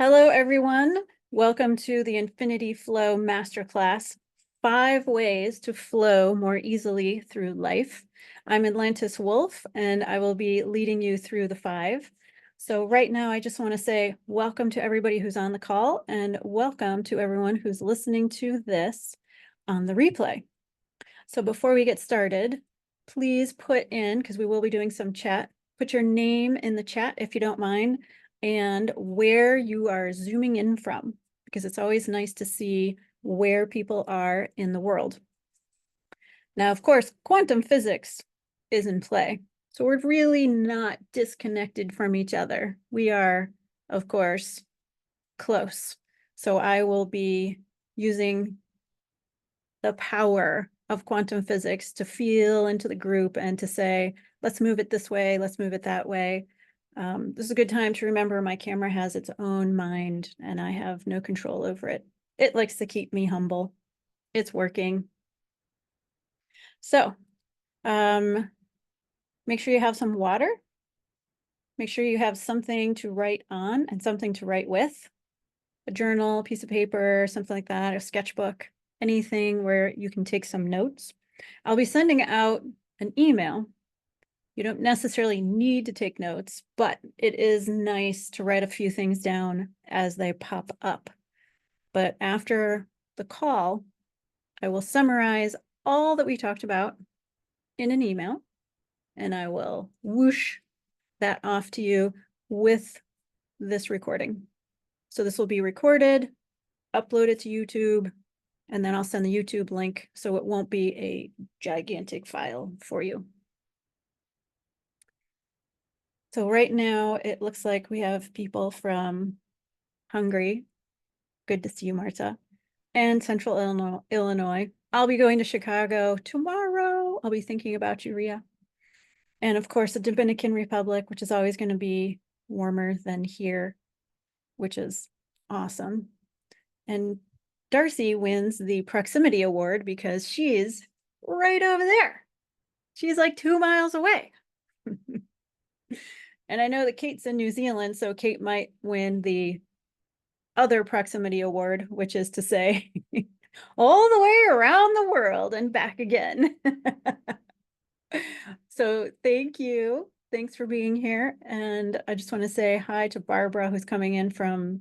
Hello, everyone. Welcome to the Infinity Flow Masterclass, 5 ways to flow more easily through life. I'm Atlantis Wolf, and I will be leading you through the 5. So right now, I just want to say welcome to everybody who's on the call, and welcome to everyone who's listening to this on the replay. So before we get started, please put in, because we will be doing some chat, put your name in the chat if you don't mind, and where you are zooming in from, because it's always nice to see where people are in the world. Now, of course, quantum physics is in play. So we're really not disconnected from each other. We are, of course, close. So I will be using the power of quantum physics to feel into the group and to say, let's move it this way, let's move it that way. This is a good time to remember my camera has its own mind and I have no control over it. It likes to keep me humble. It's working. So make sure you have some water. Make sure you have something to write on and something to write with. A journal, piece of paper, something like that, a sketchbook, anything where you can take some notes. I'll be sending out an email. You don't necessarily need to take notes, but it is nice to write a few things down as they pop up. But after the call, I will summarize all that we talked about in an email, and I will whoosh that off to you with this recording. So this will be recorded, uploaded to YouTube, and then I'll send the YouTube link so it won't be a gigantic file for you. So right now it looks like we have people from Hungary. Good to see you, Marta. And Central Illinois. I'll be going to Chicago tomorrow. I'll be thinking about you, Ria. And of course, the Dominican Republic, which is always going to be warmer than here, which is awesome. And Darcy wins the proximity award because she's right over there. She's like 2 miles away. And I know that Kate's in New Zealand, so Kate might win the other proximity award, which is to say all the way around the world and back again. So thank you. Thanks for being here. And I just want to say hi to Barbara, who's coming in from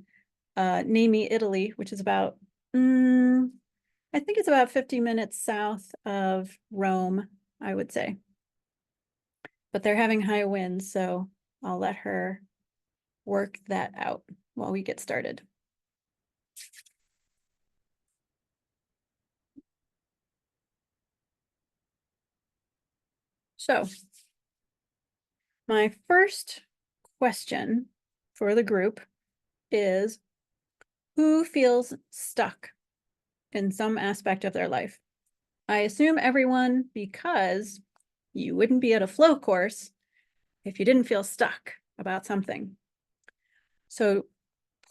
Nemi, Italy, which is about, I think it's about 50 minutes south of Rome, I would say. But they're having high winds, so I'll let her work that out while we get started. So my first question for the group is, who feels stuck in some aspect of their life? I assume everyone, because you wouldn't be at a flow course if you didn't feel stuck about something. So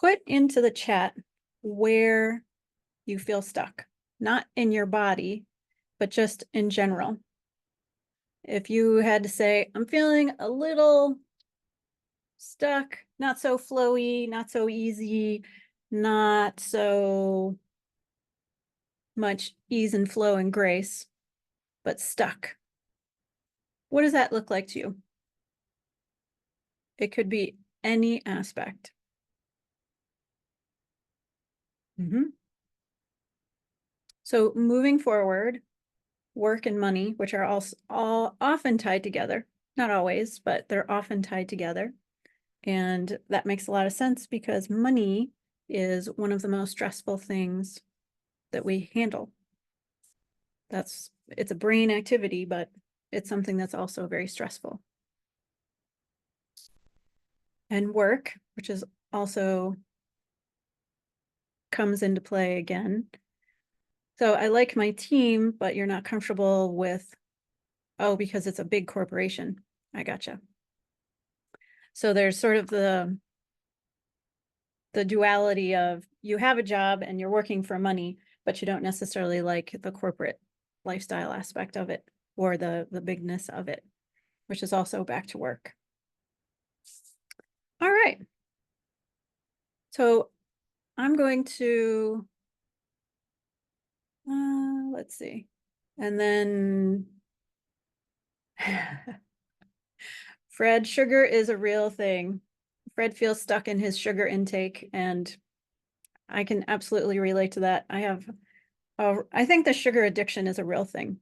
put into the chat where you feel stuck, not in your body, but just in general. If you had to say, I'm feeling a little stuck, not so flowy, not so easy, not so much ease and flow and grace, but stuck. What does that look like to you? It could be any aspect. So moving forward, work and money, which are all often tied together, not always, but they're often tied together. And that makes a lot of sense because money is one of the most stressful things that we handle. It's a brain activity, but it's something that's also very stressful. And work, which is also comes into play again. So I like my team, but you're not comfortable with, oh, because it's a big corporation. I gotcha. So there's sort of the duality of you have a job and you're working for money, but you don't necessarily like the corporate lifestyle aspect of it or the bigness of it, which is also back to work. All right. So I'm going to, let's see. And then Fred, sugar is a real thing. Fred feels stuck in his sugar intake, and I can absolutely relate to that. I think the sugar addiction is a real thing.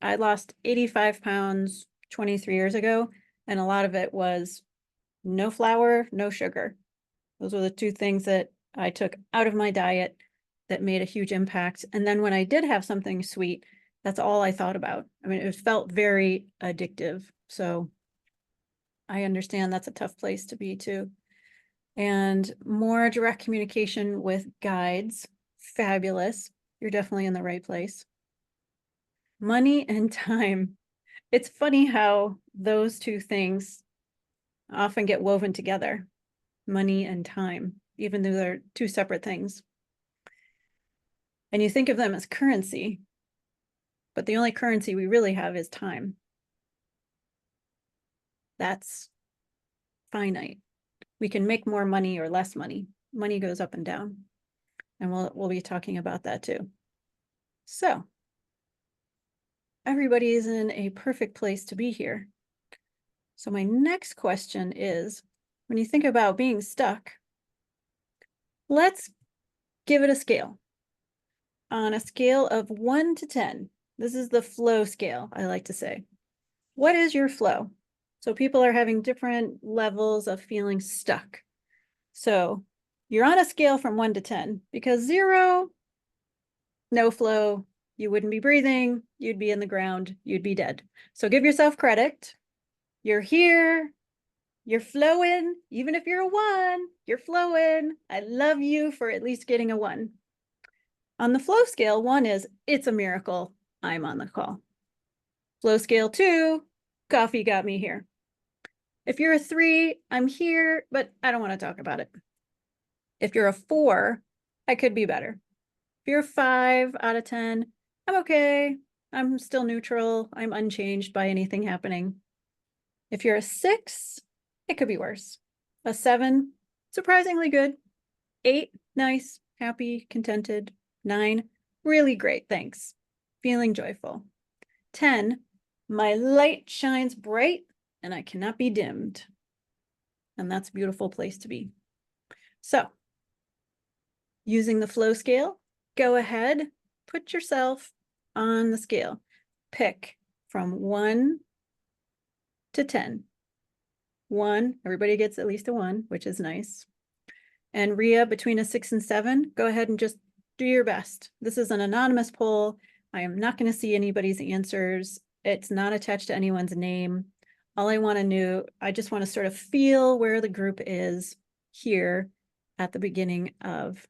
I lost 85 pounds 23 years ago, and a lot of it was no flour, no sugar. Those were the two things that I took out of my diet that made a huge impact. And then when I did have something sweet, that's all I thought about. I mean, it felt very addictive. So I understand that's a tough place to be too. And more direct communication with guides, fabulous. You're definitely in the right place. Money and time. It's funny how those two things often get woven together, money and time, even though they're two separate things. And you think of them as currency, but the only currency we really have is time. That's finite. We can make more money or less money. Money goes up and down. And we'll be talking about that too. So everybody is in a perfect place to be here. So my next question is, when you think about being stuck, let's give it a scale. On a scale of 1 to 10, this is the flow scale, I like to say. What is your flow? So people are having different levels of feeling stuck. So you're on a scale from 1 to 10, because 0, no flow, you wouldn't be breathing, you'd be in the ground, you'd be dead. So give yourself credit. You're here, you're flowing. Even if you're a 1, you're flowing. I love you for at least getting a 1. On the flow scale, 1 is, it's a miracle, I'm on the call. Flow scale 2, coffee got me here. If you're a 3, I'm here, but I don't want to talk about it. If you're a 4, I could be better. If you're a 5 out of 10, I'm okay. I'm still neutral. I'm unchanged by anything happening. If you're a 6, it could be worse. A 7, surprisingly good. 8, nice, happy, contented. 9, really great, thanks. Feeling joyful. 10, my light shines bright and I cannot be dimmed. And that's a beautiful place to be. So, using the flow scale, go ahead, put yourself on the scale. Pick from 1 to 10. 1, everybody gets at least a 1, which is nice. And Rhea, between a 6 and 7, go ahead and just do your best. This is an anonymous poll. I am not going to see anybody's answers. It's not attached to anyone's name. All I want to know, I just want to sort of feel where the group is here at the beginning of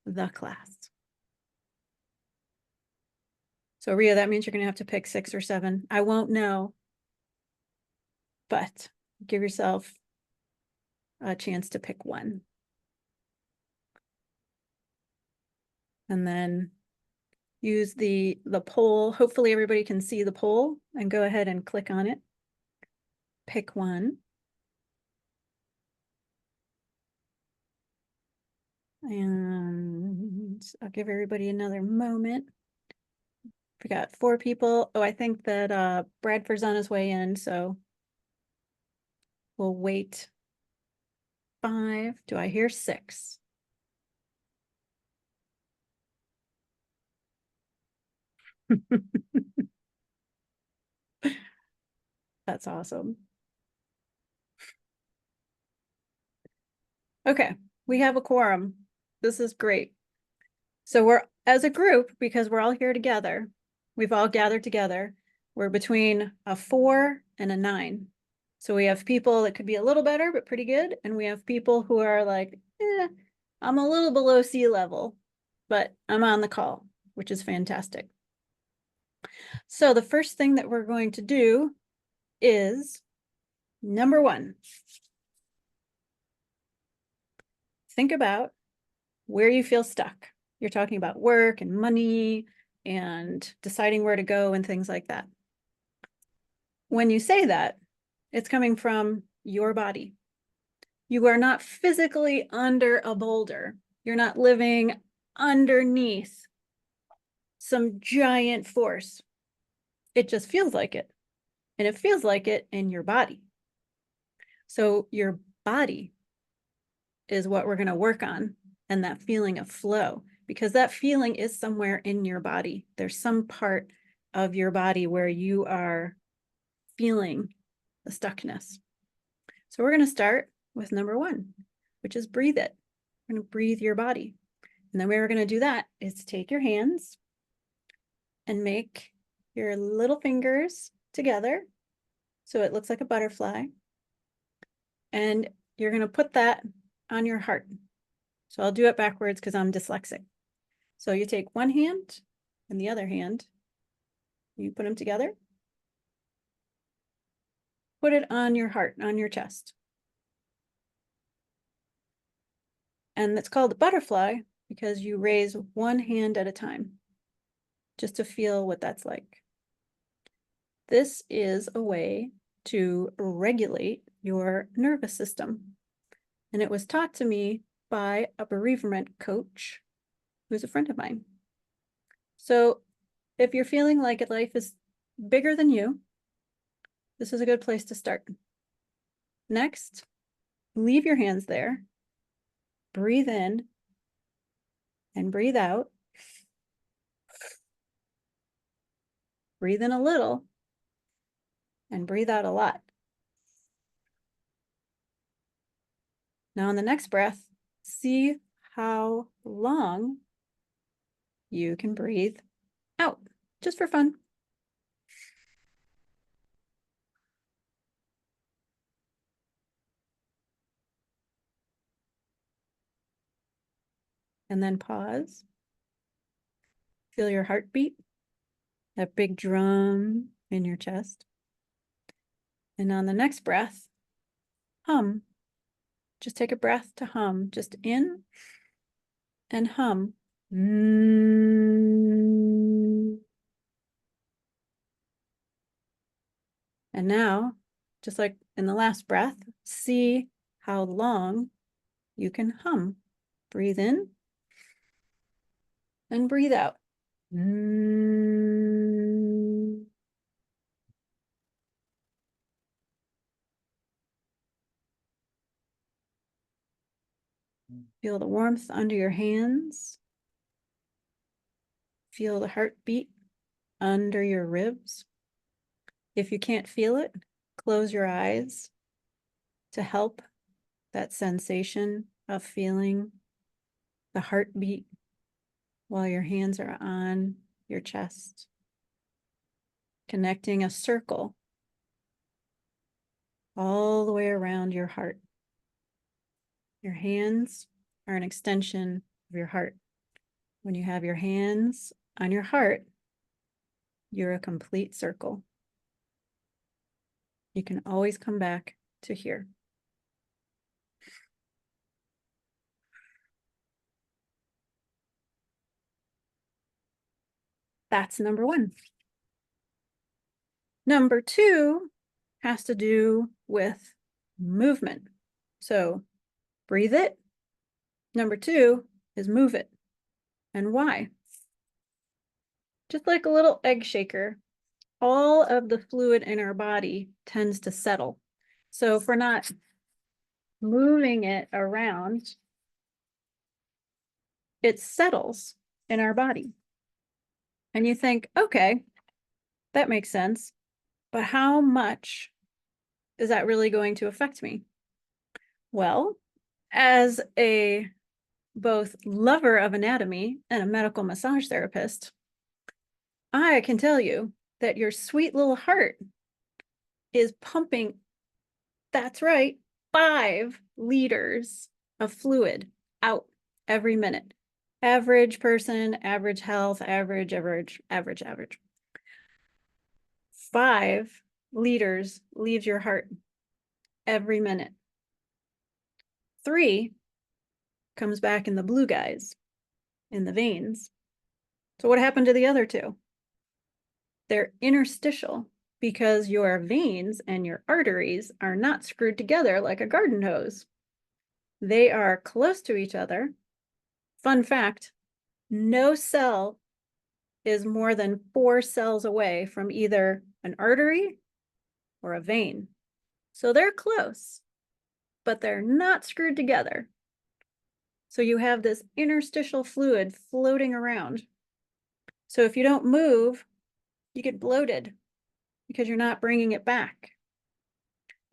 the class. So Rhea, that means you're going to have to pick 6 or 7. I won't know, but give yourself a chance to pick 1. And then use the poll. Hopefully everybody can see the poll, and go ahead and click on it. Pick 1. And I'll give everybody another moment. We got 4 people. Oh, I think that Bradford's on his way in, so we'll wait. 5. Do I hear 6? That's awesome. Okay, we have a quorum. This is great. So we're, as a group, because we're all here together, we've all gathered together, we're between a 4 and a 9. So we have people that could be a little better, but pretty good. And we have people who are like, I'm a little below sea level, but I'm on the call, which is fantastic. So the first thing that we're going to do is number 1. Think about where you feel stuck. You're talking about work and money and deciding where to go and things like that. When you say that, it's coming from your body. You are not physically under a boulder. You're not living underneath some giant force. It just feels like it. And it feels like it in your body. So your body is what we're going to work on, and that feeling of flow, because that feeling is somewhere in your body. There's some part of your body where you are feeling the stuckness. So we're going to start with number 1, which is breathe it. We're going to breathe your body. And the way we're going to do that is take your hands and make your little fingers together so it looks like a butterfly. And you're going to put that on your heart. So I'll do it backwards because I'm dyslexic. So you take one hand and the other hand, you put them together, put it on your heart, on your chest. And it's called a butterfly because you raise one hand at a time, just to feel what that's like. This is a way to regulate your nervous system. And it was taught to me by a bereavement coach who's a friend of mine. So if you're feeling like life is bigger than you, this is a good place to start. Next, leave your hands there. Breathe in and breathe out. Breathe in a little and breathe out a lot. Now on the next breath, see how long you can breathe out, just for fun. And then pause. Feel your heartbeat, that big drum in your chest. And on the next breath, hum. Just take a breath to hum, just in and hum. And now, just like in the last breath, see how long you can hum. Breathe in and breathe out. Feel the warmth under your hands. Feel the heartbeat under your ribs. If you can't feel it, close your eyes to help that sensation of feeling the heartbeat while your hands are on your chest, connecting a circle all the way around your heart. Your hands are an extension of your heart. When you have your hands on your heart, you're a complete circle. You can always come back to here. That's number 1. Number 2 has to do with movement. So breathe it. Number 2 is move it. And why? Just like a little egg shaker, all of the fluid in our body tends to settle. So if we're not moving it around, it settles in our body. And you think, okay, that makes sense. But how much is that really going to affect me? Well, as a both lover of anatomy and a medical massage therapist, I can tell you that your sweet little heart is pumping, that's right, 5 liters of fluid out every minute. Average person, average health, average. 5 liters leaves your heart every minute. 3 comes back in the blue guys, in the veins. So what happened to the other 2? They're interstitial because your veins and your arteries are not screwed together like a garden hose. They are close to each other. Fun fact, no cell is more than 4 cells away from either an artery or a vein. So they're close, but they're not screwed together. So you have this interstitial fluid floating around. So if you don't move, you get bloated because you're not bringing it back.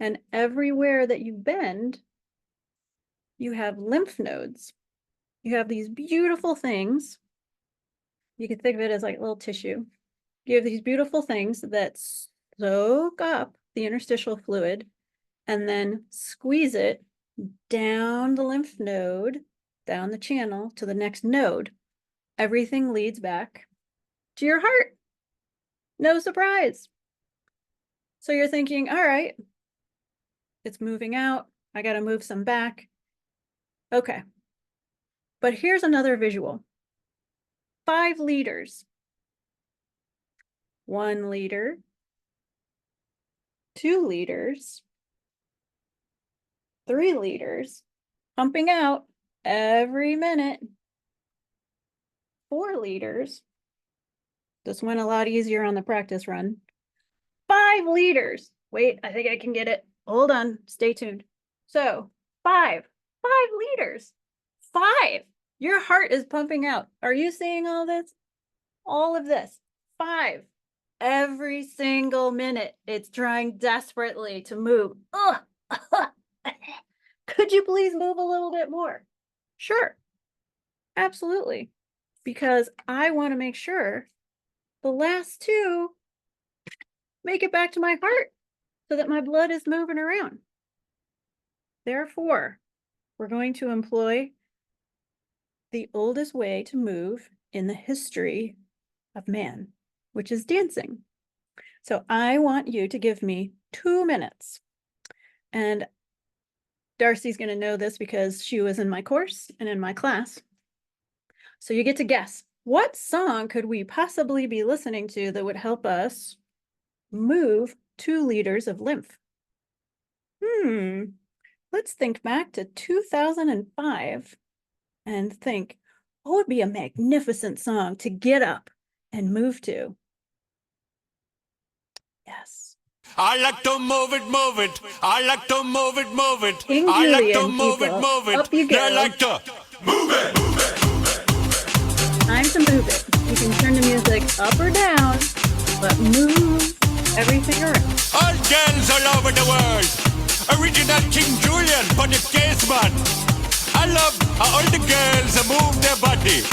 And everywhere that you bend, you have lymph nodes. You have these beautiful things. You can think of it as like little tissue. You have these beautiful things that soak up the interstitial fluid and then squeeze it down the lymph node, down the channel to the next node. Everything leads back to your heart. No surprise. So you're thinking, all right, it's moving out. I got to move some back. Okay. But here's another visual. 5 liters. 1 liter. 2 liters. 3 liters. Pumping out every minute. 4 liters. This went a lot easier on the practice run. 5 liters. Wait, I think I can get it. Hold on, stay tuned. So 5 liters. 5. Your heart is pumping out. Are you seeing all this? All of this. 5. Every single minute, it's trying desperately to move. Ugh. Could you please move a little bit more? Sure. Absolutely. Because I want to make sure the last 2 make it back to my heart so that my blood is moving around. Therefore, we're going to employ the oldest way to move in the history of man, which is dancing. So I want you to give me 2 minutes. And Darcy's going to know this because she was in my course and in my class. So you get to guess, what song could we possibly be listening to that would help us move 2 liters of lymph? Let's think back to 2005 and think, what would be a magnificent song to get up and move to? Yes. I like to move it, move it. I like to move it, move it. King I like to Julian, move it, people. move it. Up you go. I like to move it, move it, move it. Time to move it. You can turn the music up or down, but move everything around. All girls all over the world. Original King Julian for the case man. I love how all the girls move their body.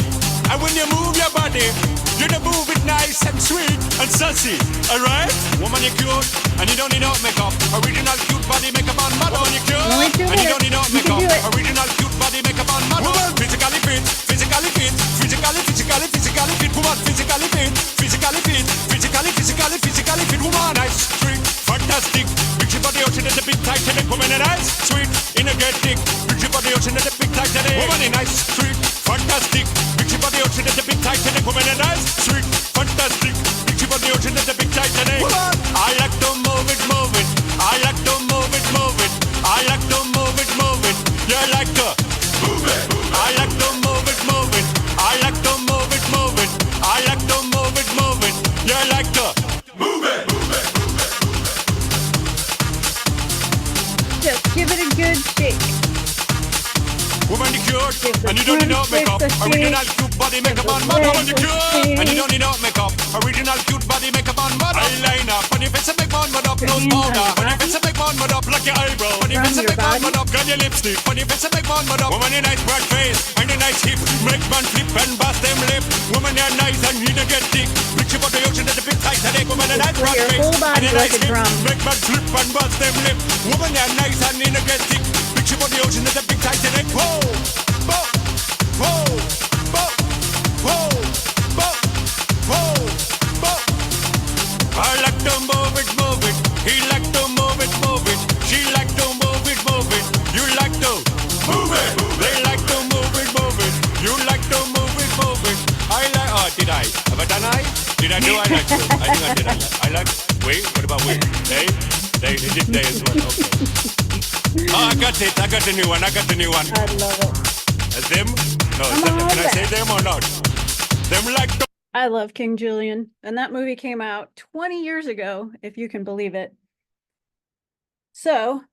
And when you move your body, you move it nice and sweet and sassy. Alright? Woman, you're cute and you don't need no makeup. Original cute body makeup on model. Woman, you're cute Only 2 and you don't need no minutes. You can makeup. do it. Original cute body makeup on model. Woman, physically fit, physically fit, physically fit. Woman, physically fit, physically fit, physically fit. Woman, nice, sweet, fantastic. Big body ocean is a big Titanic. Woman, nice, sweet, energetic. Big body ocean is a big Titanic. Woman, nice, sweet, fantastic. Big body ocean is a big Titanic. Woman, nice, sweet, fantastic. Big body ocean is a big Titanic. Woman, I like to move it, move it. I like to move it, move it. I like to move it, move it. You like to move it. I like to move it, move it. I like to move it, move it. I like to move it, move it. You like to move it, move it, move it. Just give it a good shake. Woman, you cute, Give the and you don't need no front makeup. face a Original shake. cute body makeup Give on the model. legs Woman, you a cute, and you shake. don't need no makeup. Original cute body makeup on model. Eyeliner, funny face and make one mud up, Your nose hands on powder. your Funny body. face and make one mud up, like your eyebrow. Funny From face and your make one body. mud up, got your lipstick. Funny face and make one mud up. Woman, you nice broad face and a nice hip. Make man flip and bust them lip. Woman, you're nice and you don't get thick. Bitch about the ocean, that's a big Titanic. Woman, you nice Play broad your face whole body and a like nice a hip. drum. Make man flip and bust them lip. Woman, you're nice and you don't get thick. Bitch about the ocean, that's a big Titanic. Whoa, whoa, whoa, whoa, whoa, whoa, whoa, whoa. I like to move it, move it. He like to move it, move it. She like to move it, move it. You like to move it. They like to move it, move it. You like to move it, move it. I like. Oh, did I? Have I done I? Did I do? I like to. I think I did. I like. Wait. What about wait? They. They did they as well. Okay. Oh, I got got it. I got the new one. I got the new one. I love it. Them? No, Come on can I say back. them or not? Them like the I love King Julian, and that movie came out 20 years ago, if you can believe it. So,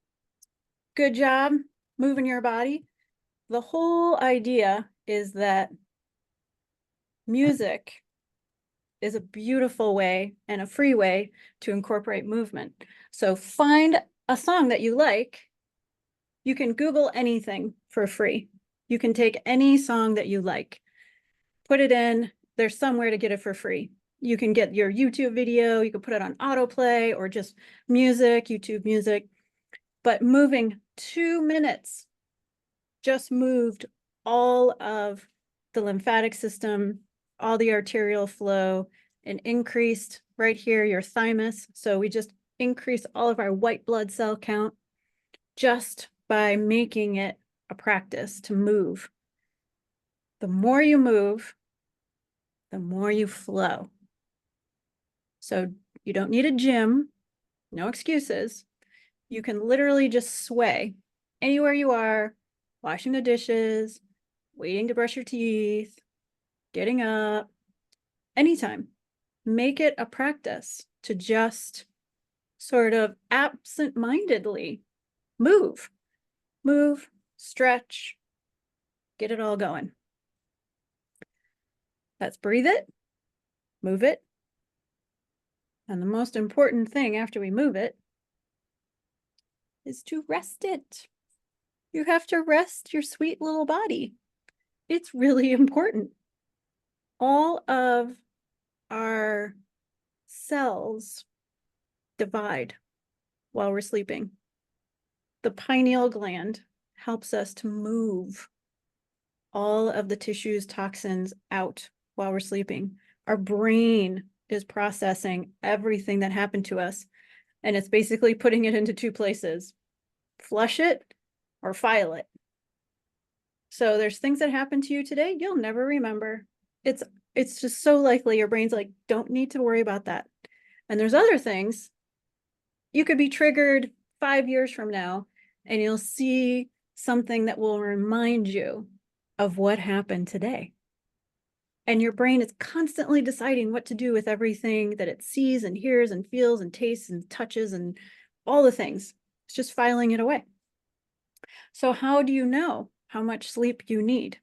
good job moving your body. The whole idea is that music is a beautiful way and a free way to incorporate movement. So find a song that you like. You can Google anything for free. You can take any song that you like, put it in, there's somewhere to get it for free. You can get your YouTube video, you can put it on autoplay or just music, YouTube music. But moving 2 minutes just moved all of the lymphatic system, all the arterial flow, and increased right here your thymus. So we just increased all of our white blood cell count just by making it a practice to move. The more you move, the more you flow. So you don't need a gym, no excuses. You can literally just sway anywhere you are, washing the dishes, waiting to brush your teeth, getting up, anytime. Make it a practice to just sort of absent-mindedly move, stretch, get it all going. Let's breathe it, move it. And the most important thing after we move it is to rest it. You have to rest your sweet little body. It's really important. All of our cells divide while we're sleeping. The pineal gland helps us to move all of the tissues, toxins out while we're sleeping. Our brain is processing everything that happened to us, and it's basically putting it into two places: flush it or file it. So there's things that happen to you today you'll never remember. It's just so likely your brain's like, don't need to worry about that. And there's other things you could be triggered 5 years from now, and you'll see something that will remind you of what happened today. And your brain is constantly deciding what to do with everything that it sees and hears and feels and tastes and touches and all the things. It's just filing it away. So how do you know how much sleep you need?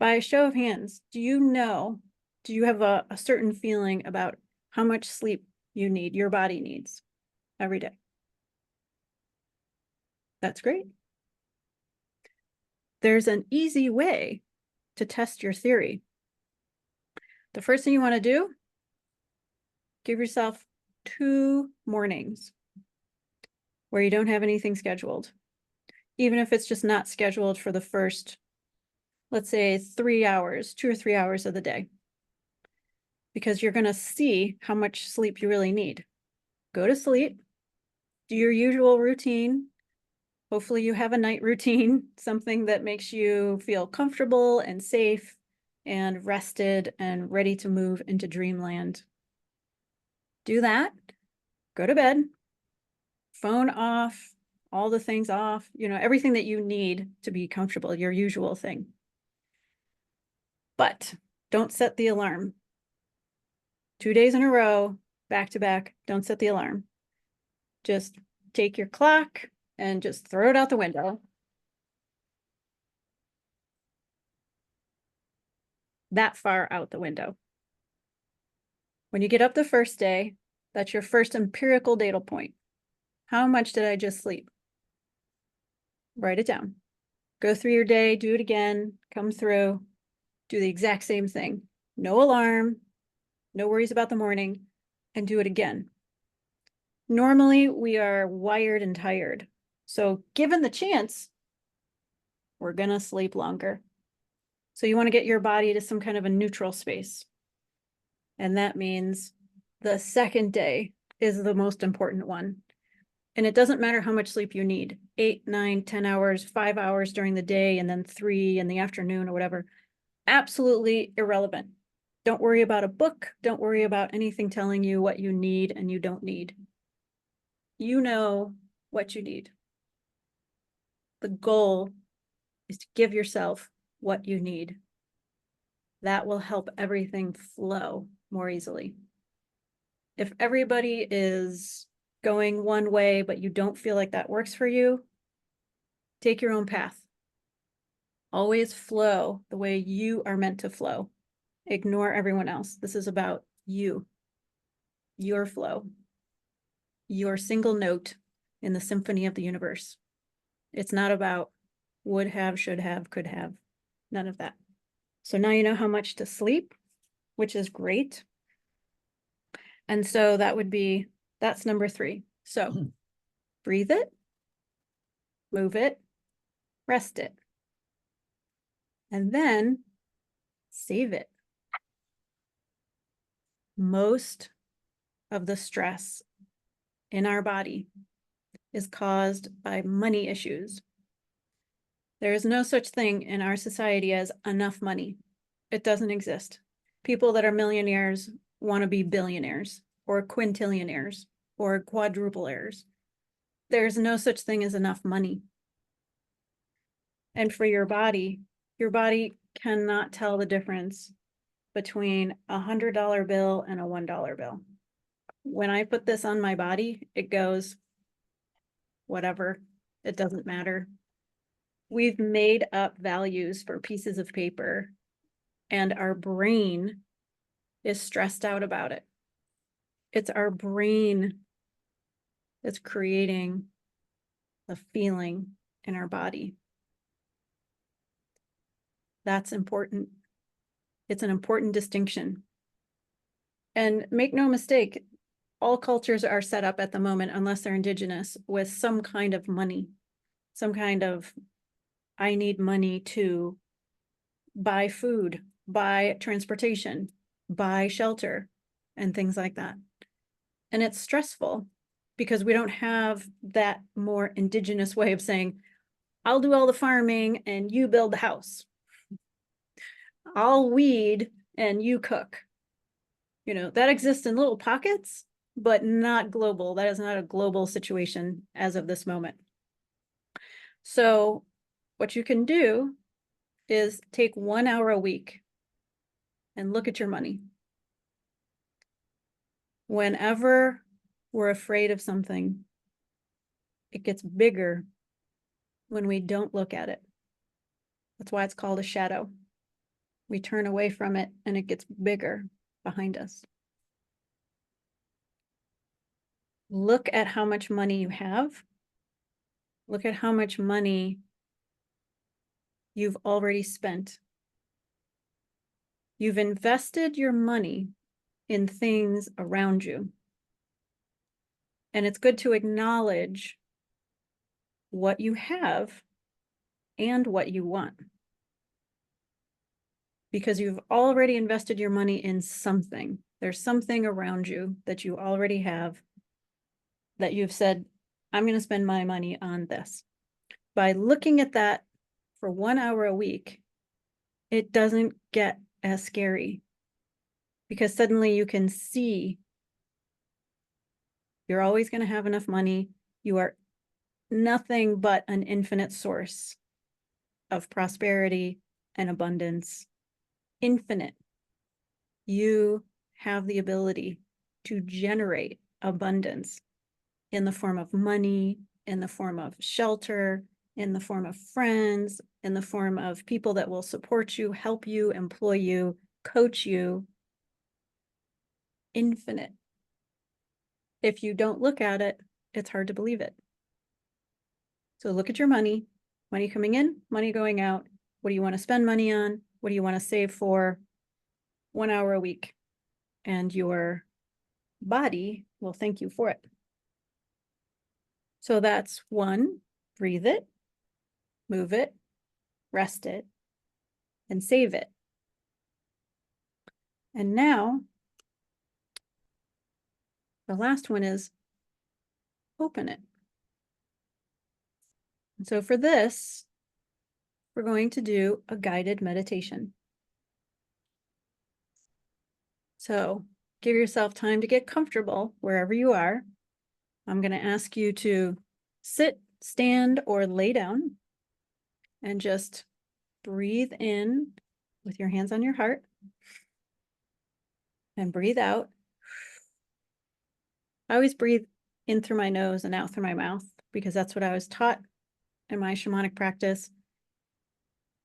By a show of hands, do you have a certain feeling about how much sleep you need, your body needs every day? That's great. There's an easy way to test your theory. The first thing you want to do, give yourself 2 mornings where you don't have anything scheduled. Even if it's just not scheduled for the first, let's say 3 hours, 2 or 3 hours of the day. Because you're going to see how much sleep you really need. Go to sleep, do your usual routine. Hopefully you have a night routine, something that makes you feel comfortable and safe and rested and ready to move into dreamland. Do that, go to bed, phone off, all the things off, everything that you need to be comfortable, your usual thing. But don't set the alarm. 2 days in a row, back to back, don't set the alarm. Just take your clock and just throw it out the window. That far out the window. When you get up the first day, that's your first empirical data point. How much did I just sleep? Write it down. Go through your day, do it again, come through, do the exact same thing. No alarm, no worries about the morning, and do it again. Normally, we are wired and tired. So given the chance, we're going to sleep longer. So you want to get your body to some kind of a neutral space. And that means the second day is the most important one. And it doesn't matter how much sleep you need, 8, 9, 10 hours, 5 hours during the day, and then 3 in the afternoon or whatever. Absolutely irrelevant. Don't worry about a book. Don't worry about anything telling you what you need and you don't need. You know what you need. The goal is to give yourself what you need. That will help everything flow more easily. If everybody is going one way, but you don't feel like that works for you, take your own path. Always flow the way you are meant to flow. Ignore everyone else. This is about you, your flow, your single note in the symphony of the universe. It's not about would have, should have, could have, none of that. So now you know how much to sleep, which is great. And so that's number 3. So breathe it, move it, rest it, and then save it. Most of the stress in our body is caused by money issues. There is no such thing in our society as enough money. It doesn't exist. People that are millionaires want to be billionaires or quintillionaires or quadruplaires. There's no such thing as enough money. And for your body cannot tell the difference between $100 bill and a $1 bill. When I put this on my body, it goes, whatever, it doesn't matter. We've made up values for pieces of paper, and our brain is stressed out about it. It's our brain that's creating the feeling in our body. That's important. It's an important distinction. And make no mistake, all cultures are set up at the moment, unless they're indigenous, with some kind of money, some kind of, I need money to buy food, buy transportation, buy shelter, and things like that. And it's stressful because we don't have that more indigenous way of saying, I'll do all the farming and you build the house. I'll weed and you cook. You know, that exists in little pockets, but not global. That is not a global situation as of this moment. So what you can do is take 1 hour a week and look at your money. Whenever we're afraid of something, it gets bigger when we don't look at it. That's why it's called a shadow. We turn away from it and it gets bigger behind us. Look at how much money you have. Look at how much money you've already spent. You've invested your money in things around you. And it's good to acknowledge what you have and what you want. Because you've already invested your money in something. There's something around you that you already have that you've said, I'm going to spend my money on this. By looking at that for 1 hour a week, it doesn't get as scary because suddenly you can see you're always going to have enough money. You are nothing but an infinite source of prosperity and abundance. Infinite. You have the ability to generate abundance in the form of money, in the form of shelter, in the form of friends, in the form of people that will support you, help you, employ you, coach you. Infinite. If you don't look at it, it's hard to believe it. So look at your money coming in, money going out. What do you want to spend money on? What do you want to save for? 1 hour a week. And your body will thank you for it. So that's 1, breathe it, move it, rest it, and save it. And now, the last one is open it. And so for this, we're going to do a guided meditation. So give yourself time to get comfortable wherever you are. I'm going to ask you to sit, stand, or lay down. and just breathe in with your hands on your heart and breathe out. I always breathe in through my nose and out through my mouth because that's what I was taught in my shamanic practice.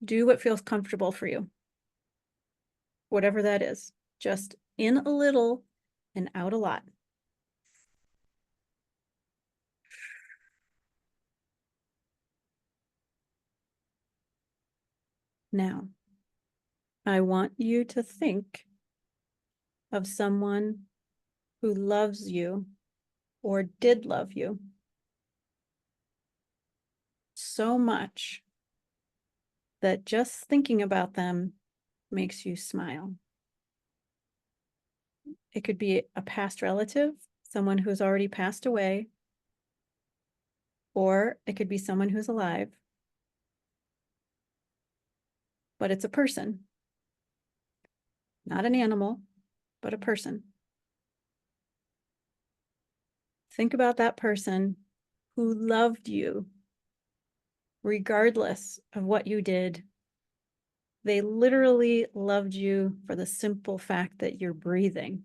Do what feels comfortable for you, whatever that is. Just in a little and out a lot. Now, I want you to think of someone who loves you or did love you so much that just thinking about them makes you smile. It could be a past relative, someone who's already passed away, or it could be someone who's alive, but it's a person, not an animal, but a person. Think about that person who loved you regardless of what you did. They literally loved you for the simple fact that you're breathing.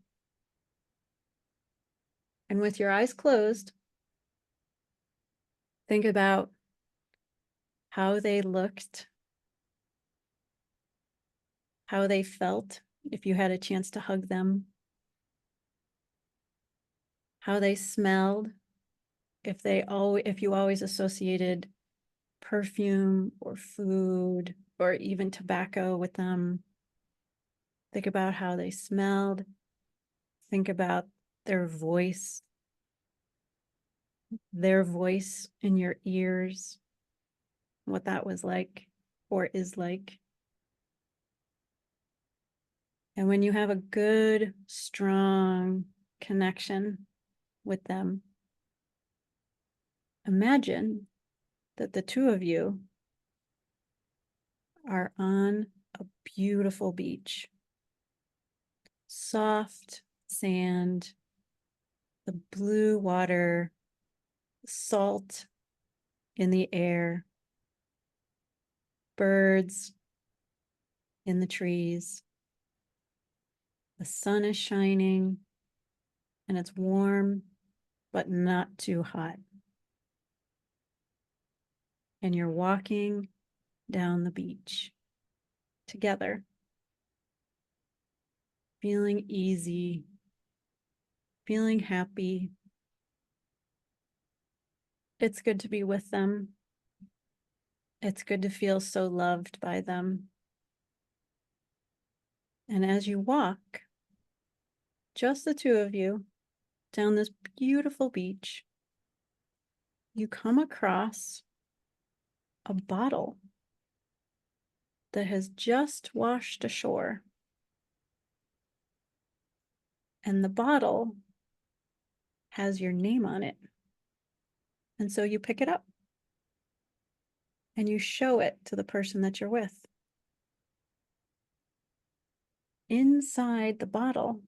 And with your eyes closed, think about how they looked, how they felt if you had a chance to hug them, how they smelled if you always associated perfume or food or even tobacco with them. Think about how they smelled. Think about their voice in your ears, what that was like or is like. And when you have a good, strong connection with them, imagine that the two of you are on a beautiful beach. Soft sand, the blue water, salt in the air, birds in the trees. The sun is shining and it's warm, but not too hot. And you're walking down the beach together, feeling easy, feeling happy. It's good to be with them. It's good to feel so loved by them. And as you walk, just the two of you, down this beautiful beach, you come across a bottle that has just washed ashore. And the bottle has your name on it. And so you pick it up and you show it to the person that you're with. Inside the bottle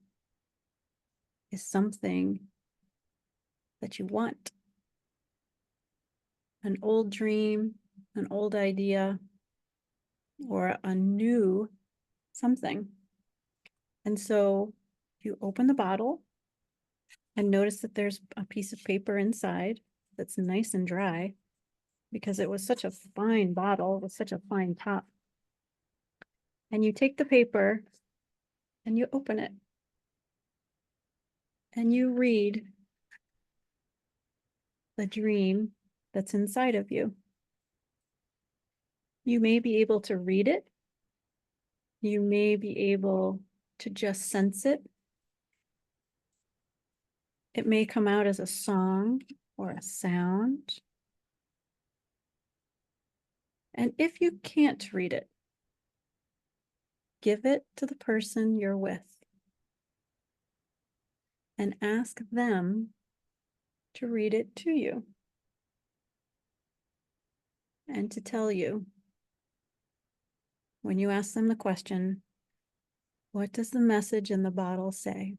is something that you want. An old dream, an old idea, or a new something. And so you open the bottle and notice that there's a piece of paper inside that's nice and dry because it was such a fine bottle with such a fine top. And you take the paper and you open it and you read the dream that's inside of you. You may be able to read it. You may be able to just sense it. It may come out as a song or a sound. And if you can't read it, give it to the person you're with and ask them to read it to you and to tell you, when you ask them the question, what does the message in the bottle say?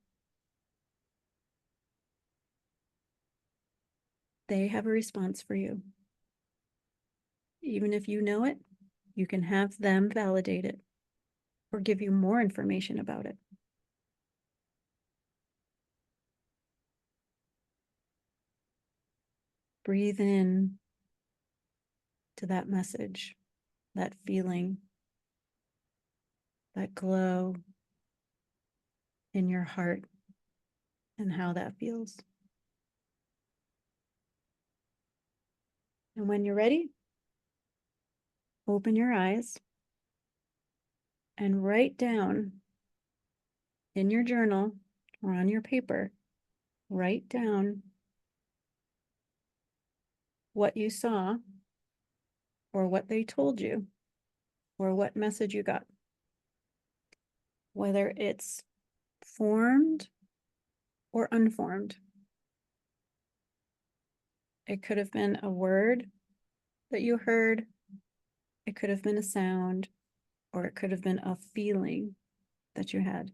They have a response for you. Even if you know it, You can have them validate it or give you more information about it. Breathe in to that message, that feeling, that glow in your heart and how that feels. And when you're ready, open your eyes and write down in your journal or on your paper, write down what you saw or what they told you or what message you got. Whether it's formed or unformed. It could have been a word that you heard. It could have been a sound, or it could have been a feeling that you had.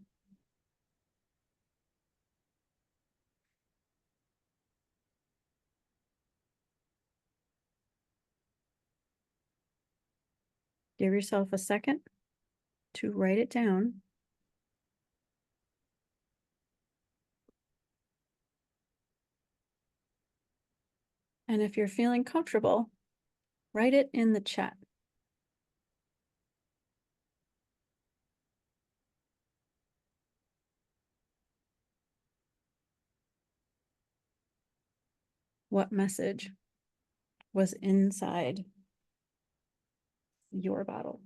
Give yourself a second to write it down. And if you're feeling comfortable, write it in the chat. What message was inside your bottle?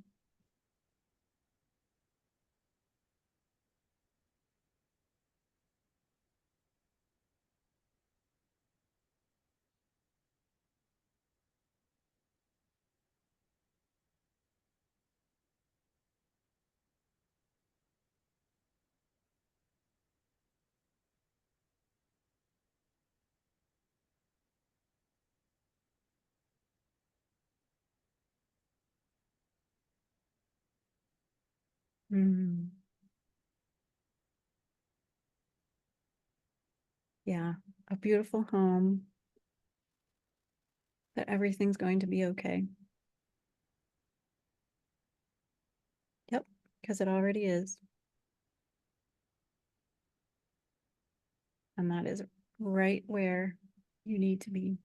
Yeah, a beautiful home, that everything's going to be okay. Yep, because it already is. And that is right where you need to be.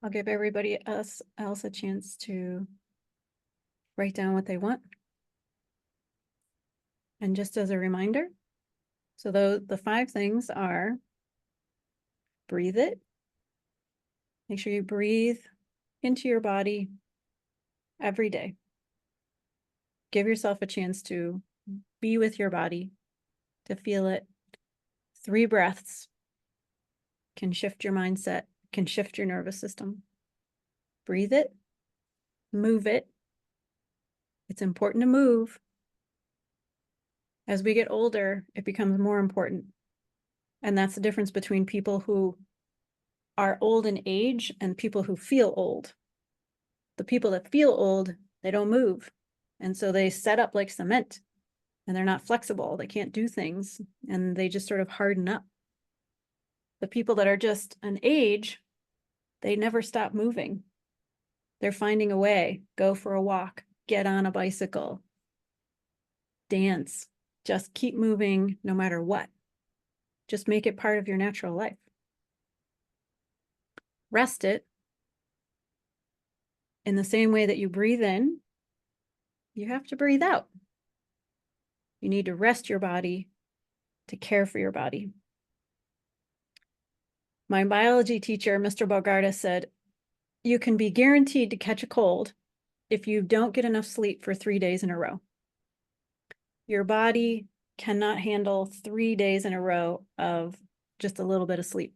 I'll give everybody else a chance to write down what they want. And just as a reminder, so the 5 things are: breathe it. Make sure you breathe into your body every day. Give yourself a chance to be with your body, to feel it. 3 breaths can shift your mindset, can shift your nervous system. Breathe it, move it. It's important to move. As we get older, it becomes more important. And that's the difference between people who are old in age and people who feel old. The people that feel old, they don't move. And so they set up like cement and they're not flexible. They can't do things and they just sort of harden up. The people that are just an age, they never stop moving. They're finding a way, go for a walk, get on a bicycle, dance, just keep moving no matter what. Just make it part of your natural life. Rest it. In the same way that you breathe in, you have to breathe out. You need to rest your body to care for your body. My biology teacher, Mr. Bogarta, said, you can be guaranteed to catch a cold if you don't get enough sleep for 3 days in a row. Your body cannot handle 3 days in a row of just a little bit of sleep.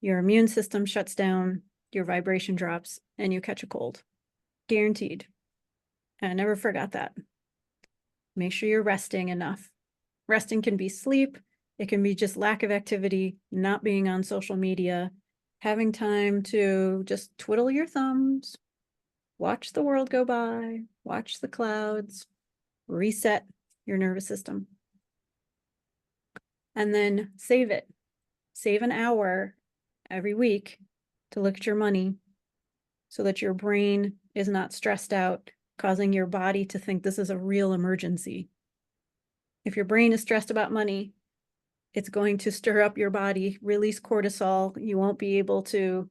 Your immune system shuts down, your vibration drops, and you catch a cold. Guaranteed. And I never forgot that. Make sure you're resting enough. Resting can be sleep. It can be just lack of activity, not being on social media, having time to just twiddle your thumbs, watch the world go by, watch the clouds, reset your nervous system. And then save it. Save an hour every week to look at your money so that your brain is not stressed out, causing your body to think this is a real emergency. If your brain is stressed about money, it's going to stir up your body, release cortisol. You won't be able to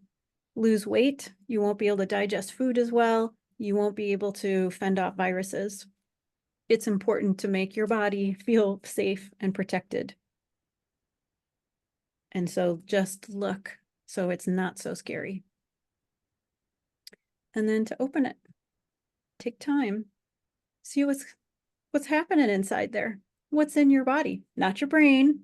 lose weight. You won't be able to digest food as well. You won't be able to fend off viruses. It's important to make your body feel safe and protected. And so just look so it's not so scary. And then to open it, take time, see what's happening inside there. What's in your body, not your brain.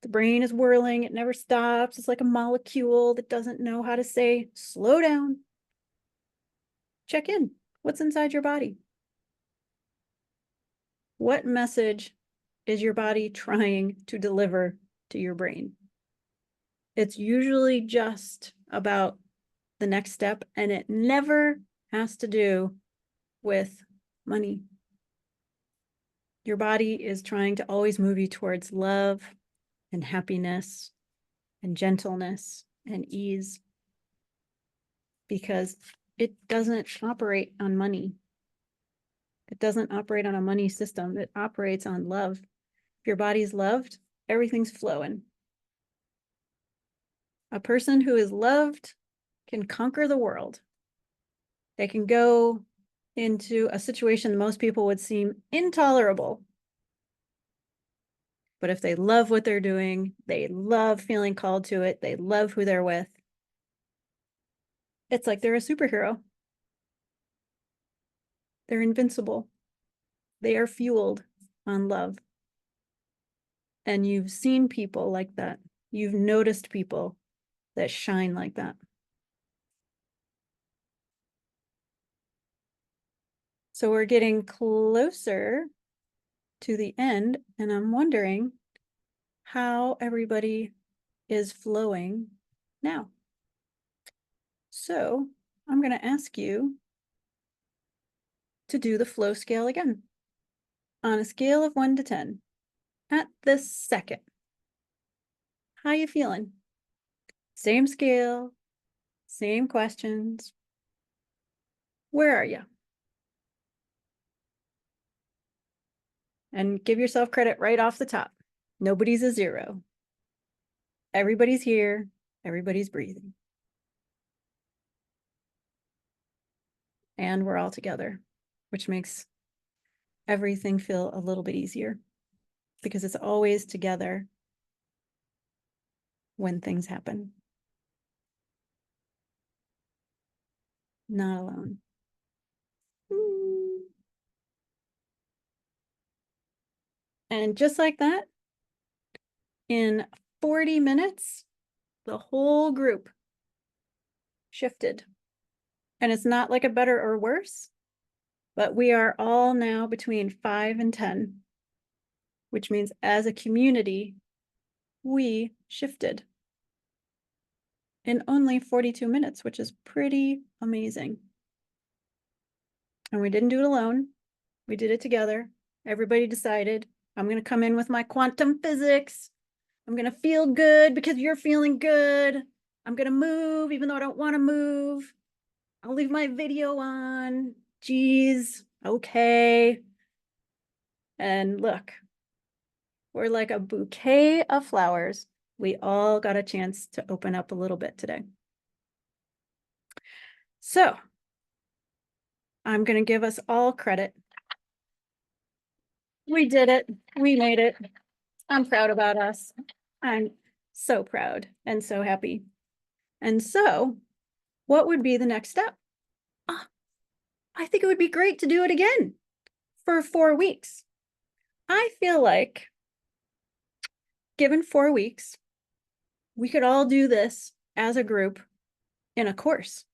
The brain is whirling, it never stops. It's like a molecule that doesn't know how to say, slow down. Check in. What's inside your body? What message is your body trying to deliver to your brain? It's usually just about the next step, and it never has to do with money. Your body is trying to always move you towards love and happiness and gentleness and ease, because it doesn't operate on money. It doesn't operate on a money system. It operates on love. If your body's loved, everything's flowing. A person who is loved can conquer the world. They can go into a situation most people would seem intolerable. But if they love what they're doing, they love feeling called to it, they love who they're with, it's like they're a superhero. They're invincible. They are fueled on love. And you've seen people like that. You've noticed people that shine like that. So we're getting closer to the end, and I'm wondering how everybody is flowing now. So I'm going to ask you to do the flow scale again. On a scale of 1 to 10, at this second, how you feeling? Same scale, same questions. Where are you? And give yourself credit right off the top. Nobody's a 0. Everybody's here. Everybody's breathing. And we're all together, which makes everything feel a little bit easier, because it's always together when things happen. Not alone. And just like that, in 40 minutes, the whole group shifted. And it's not like a better or worse, but we are all now between 5 and 10, which means as a community, we shifted in only 42 minutes, which is pretty amazing. And we didn't do it alone. We did it together. Everybody decided, I'm going to come in with my quantum physics. I'm going to feel good because you're feeling good. I'm going to move even though I don't want to move. I'll leave my video on. Geez, okay. And look, we're like a bouquet of flowers. We all got a chance to open up a little bit today. So I'm going to give us all credit. We did it. We made it. I'm proud about us. I'm so proud and so happy. And so what would be the next step? I think it would be great to do it again for 4 weeks. I feel like given 4 weeks, we could all do this as a group in a course.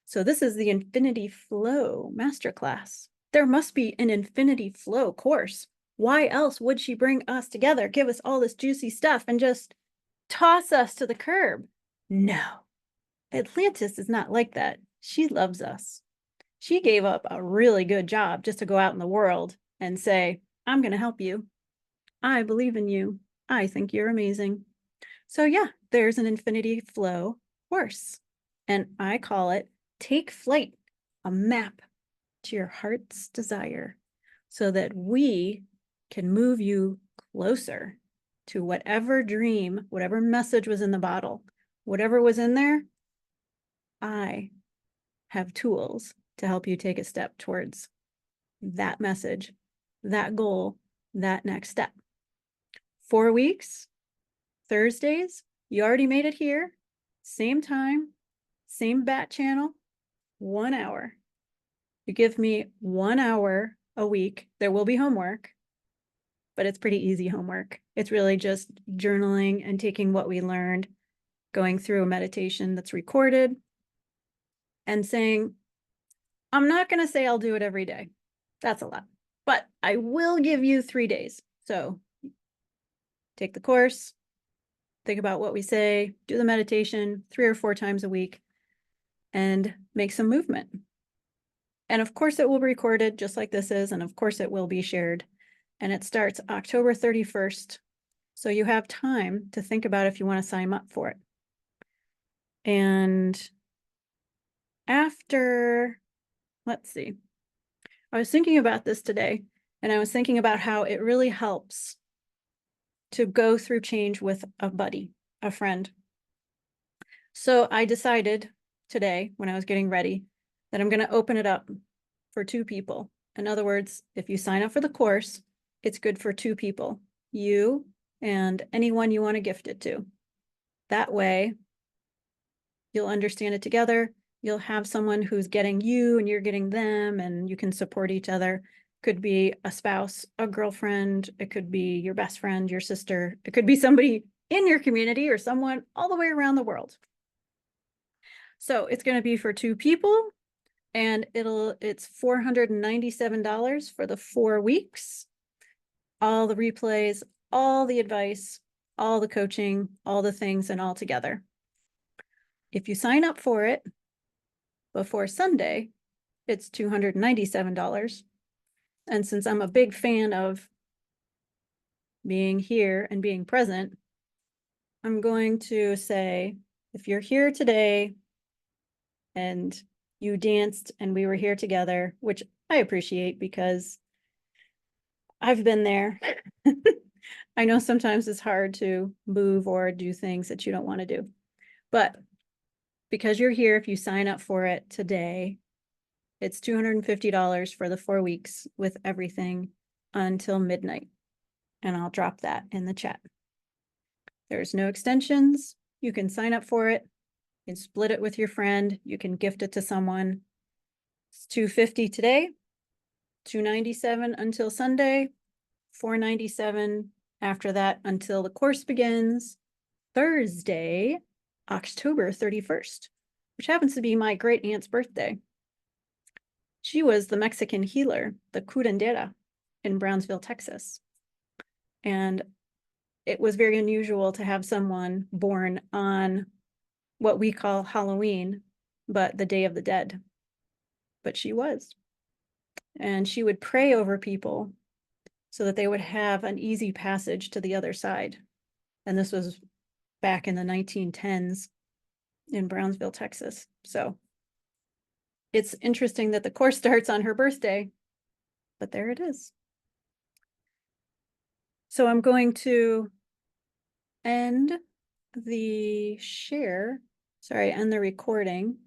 So this is the Infinity Flow Masterclass. There must be an Infinity Flow course. Why else would she bring us together, give us all this juicy stuff, and just toss us to the curb? No, Atlantis is not like that. She loves us. She gave up a really good job just to go out in the world and say, I'm going to help you. I believe in you. I think you're amazing. So yeah, there's an infinity flow course, and I call it Take Flight, a map to your heart's desire, so that we can move you closer to whatever dream, whatever message was in the bottle, whatever was in there. I have tools to help you take a step towards that message, that goal, that next step. 4 weeks, Thursdays, you already made it here, same time, same bat channel, 1 hour. You give me 1 hour a week. There will be homework, but it's pretty easy homework. It's really just journaling and taking what we learned, going through a meditation that's recorded, and saying, I'm not going to say I'll do it every day. That's a lot, but I will give you 3 days. So take the course, think about what we say, do the meditation 3 or 4 times a week, and make some movement. And of course it will be recorded just like this is, and of course it will be shared. And it starts October 31st. So you have time to think about if you want to sign up for it. And after, let's see, I was thinking about this today, and I was thinking about how it really helps to go through change with a buddy, a friend. So I decided today, when I was getting ready, that I'm going to open it up for 2 people. In other words, if you sign up for the course, it's good for 2 people, you and anyone you want to gift it to. That way, you'll understand it together. You'll have someone who's getting you and you're getting them, and you can support each other. Could be a spouse, a girlfriend. It could be your best friend, your sister. It could be somebody in your community or someone all the way around the world. So it's going to be for 2 people, and it's $497 for the 4 weeks. All the replays, all the advice, all the coaching, all the things, and all together. If you sign up for it before Sunday, it's $297. And since I'm a big fan of being here and being present, I'm going to say, if you're here today and you danced and we were here together, which I appreciate because I've been there. I know sometimes it's hard to move or do things that you don't want to do, but because you're here, if you sign up for it today, it's $250 for the 4 weeks with everything until midnight. And I'll drop that in the chat. There's no extensions. You can sign up for it. You can split it with your friend. You can gift it to someone. It's $250 today, $297 until Sunday, $497 after that until the course begins Thursday, October 31st, which happens to be my great aunt's birthday. She was the Mexican healer, the curandera in Brownsville, Texas. And it was very unusual to have someone born on what we call Halloween, but the Day of the Dead. But she was. And she would pray over people so that they would have an easy passage to the other side. And this was back in the 1910s in Brownsville, Texas. So it's interesting that the course starts on her birthday, but there it is. So I'm going to end the recording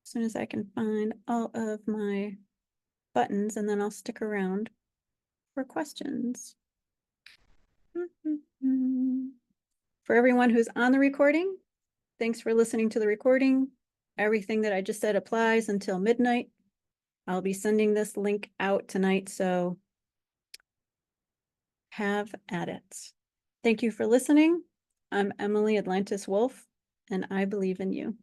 as soon as I can find all of my buttons, and then I'll stick around for questions. For everyone who's on the recording, thanks for listening to the recording. Everything that I just said applies until midnight. I'll be sending this link out tonight, so have at it. Thank you for listening. I'm Emily Atlantis Wolf, and I believe in you.